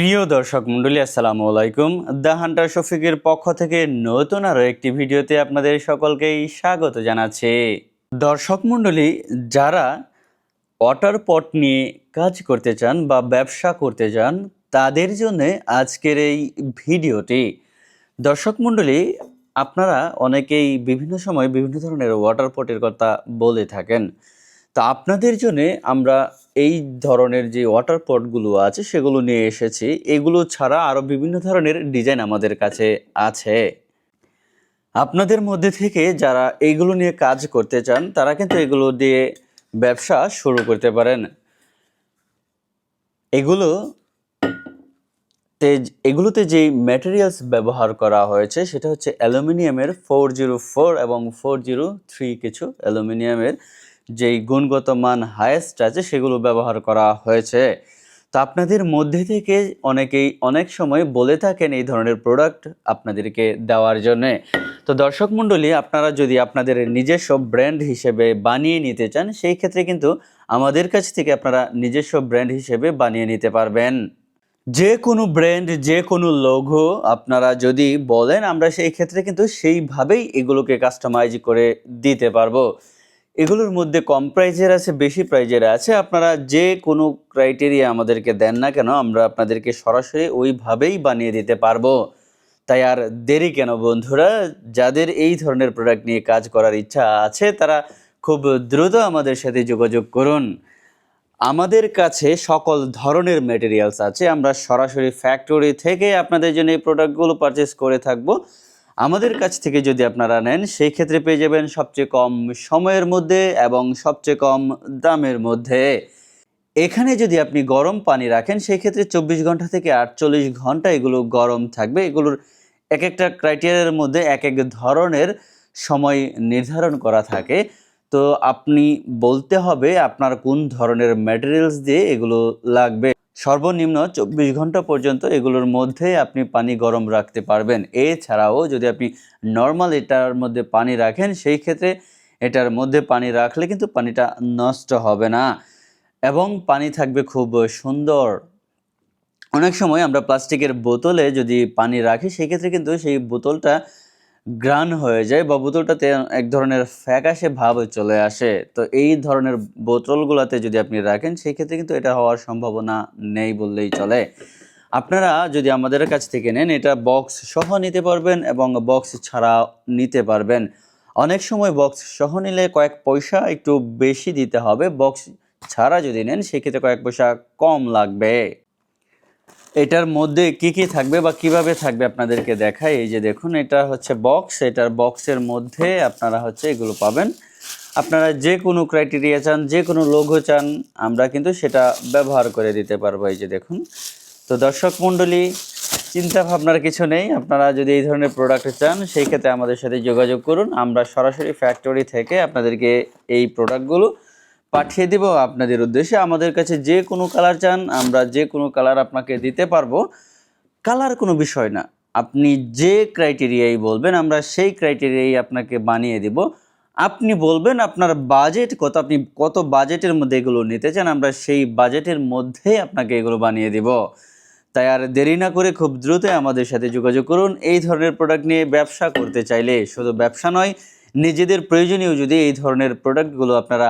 প্রিয় দর্শক মণ্ডলী, আসসালামু আলাইকুম। দ্য হান্টার শফিকের পক্ষ থেকে নতুন আরও একটি ভিডিওতে আপনাদের সকলকেই স্বাগত জানাচ্ছি। দর্শক মণ্ডলী, যারা ওয়াটার পট নিয়ে কাজ করতে চান বা ব্যবসা করতে চান তাদের জন্য আজকের এই ভিডিওটি। দর্শক মণ্ডলী, আপনারা অনেকেই বিভিন্ন সময় বিভিন্ন ধরনের ওয়াটার পটের কথা বলে থাকেন। তা আপনাদের জন্য আমরা এই ধরনের যে ওয়াটার পটগুলো আছে সেগুলো নিয়ে এসেছি। এগুলো ছাড়া আরও বিভিন্ন ধরনের ডিজাইন আমাদের কাছে আছে। আপনাদের মধ্যে থেকে যারা এইগুলো নিয়ে কাজ করতে চান তারা কিন্তু এগুলো দিয়ে ব্যবসা শুরু করতে পারেন। এগুলোতে যেই ম্যাটেরিয়ালস ব্যবহার করা হয়েছে সেটা হচ্ছে অ্যালুমিনিয়ামের 404 এবং 403 কিছু অ্যালুমিনিয়ামের যেই গুণগত মান হায়েস্ট আছে সেগুলো ব্যবহার করা হয়েছে। তো আপনাদের মধ্যে থেকে অনেকেই অনেক সময় বলে থাকেন এই ধরনের প্রোডাক্ট আপনাদেরকে দেওয়ার জন্যে। তো দর্শক মণ্ডলী, আপনারা যদি আপনাদের নিজস্ব ব্র্যান্ড হিসেবে বানিয়ে নিতে চান সেই ক্ষেত্রে কিন্তু আমাদের কাছ থেকে আপনারা নিজস্ব ব্র্যান্ড হিসেবে বানিয়ে নিতে পারবেন। যে কোনো ব্র্যান্ড, যে কোনো লোগো আপনারা যদি বলেন আমরা সেই ক্ষেত্রে কিন্তু সেইভাবেই এগুলোকে কাস্টমাইজ করে দিতে পারবো। এগুলোর মধ্যে কম প্রাইজের আছে, বেশি প্রাইজের আছে। আপনারা যে কোনো ক্রাইটেরিয়া আমাদেরকে দেন না কেন আমরা আপনাদেরকে সরাসরি ওইভাবেই বানিয়ে দিতে পারবো। তাই আর দেরি কেন বন্ধুরা, যাদের এই ধরনের প্রোডাক্ট নিয়ে কাজ করার ইচ্ছা আছে তারা খুব দ্রুত আমাদের সাথে যোগাযোগ করুন। আমাদের কাছে সকল ধরনের ম্যাটেরিয়ালস আছে। আমরা সরাসরি ফ্যাক্টরি থেকে আপনাদের জন্য এই প্রোডাক্টগুলো পারচেস করে থাকবো। আমাদের কাছ থেকে যদি আপনারা নেন সেই ক্ষেত্রে পেয়ে যাবেন সবচেয়ে কম সময়ের মধ্যে এবং সবচেয়ে কম দামের মধ্যে। এখানে যদি আপনি গরম পানি রাখেন সেই ক্ষেত্রে 24 ঘন্টা থেকে 48 ঘন্টা এগুলো গরম থাকবে। এগুলোর এক একটা ক্রাইটেরিয়ার মধ্যে এক এক ধরনের সময় নির্ধারণ করা থাকে। তো আপনি বলতে হবে আপনার কোন ধরনের ম্যাটেরিয়ালস দিয়ে এগুলো লাগবে। সর্বনিম্ন 24 ঘন্টা পর্যন্ত এগুলোর মধ্যে আপনি পানি গরম রাখতে পারবেন। এছাড়াও যদি আপনি নর্মাল এটার মধ্যে পানি রাখেন সেই ক্ষেত্রে এটার মধ্যে পানি রাখলে কিন্তু পানিটা নষ্ট হবে না এবং পানি থাকবে খুব সুন্দর। অনেক সময় আমরা প্লাস্টিকের বোতলে যদি পানি রাখি সেক্ষেত্রে কিন্তু সেই বোতলটা গ্রান হয়ে যায় বা বোতলটাতে এক ধরনের ফ্যাকাশে ভাব চলে আসে। তো এই ধরনের বোতলগুলোতে যদি আপনি রাখেন সেই ক্ষেত্রে কিন্তু এটা হওয়ার সম্ভাবনা নেই বললেই চলে। আপনারা যদি আমাদের কাছ থেকে নেন এটা বক্স সহ নিতে পারবেন এবং বক্স ছাড়া নিতে পারবেন। অনেক সময় বক্স সহ নিলে কয়েক পয়সা একটু বেশি দিতে হবে, বক্স ছাড়া যদি নেন সেক্ষেত্রে কয়েক পয়সা কম লাগবে। এটার মধ্যে কি থাকবে বা কিভাবে থাকবে আপনাদেরকে দেখাই। এই যে দেখুন, এটা হচ্ছে বক্স। এটার বক্সের মধ্যে আপনারা হচ্ছে এগুলো পাবেন। আপনারা যে কোনো ক্রাইটেরিয়া চান, যে কোনো লোগো চান আমরা কিন্তু সেটা ব্যবহার করে দিতে পারবো। এই যে দেখুন। তো দর্শক মণ্ডলী, চিন্তা ভাবনার কিছু নেই। আপনারা যদি এই ধরনের প্রোডাক্ট চান সেই ক্ষেত্রে আমাদের সাথে যোগাযোগ করুন। আমরা সরাসরি ফ্যাক্টরি থেকে আপনাদেরকে এই প্রোডাক্টগুলো পাঠিয়ে দেব আপনাদের উদ্দেশ্যে। আমাদের কাছে যে কোনো কালার চান আমরা যে কোনো কালার আপনাকে দিতে পারবো। কালার কোনো বিষয় না, আপনি যে ক্রাইটেরিয়াই বলবেন আমরা সেই ক্রাইটেরিয়াই আপনাকে বানিয়ে দেব। আপনি বলবেন আপনার বাজেট কত, আপনি কত বাজেটের মধ্যে এগুলো নিতে চান, আমরা সেই বাজেটের মধ্যেই আপনাকে এগুলো বানিয়ে দেব। তাই আর দেরি না করে খুব দ্রুত আমাদের সাথে যোগাযোগ করুন। এই ধরনের প্রোডাক্ট নিয়ে ব্যবসা করতে চাইলে, শুধু ব্যবসা নয় নিজেদের প্রয়োজনীয় যদি এই ধরনের প্রোডাক্টগুলো আপনারা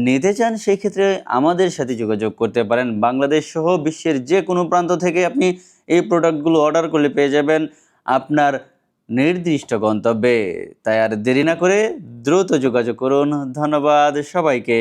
নিতে চান সেই ক্ষেত্রে আমাদের সাথে যোগাযোগ করতে পারেন। বাংলাদেশ সহ বিশ্বের যে কোনো প্রান্ত থেকে আপনি এই প্রোডাক্টগুলো অর্ডার করলে পেয়ে যাবেন আপনার নির্দিষ্ট গন্তব্যে। তাই আর দেরি না করে দ্রুত যোগাযোগ করুন। ধন্যবাদ সবাইকে।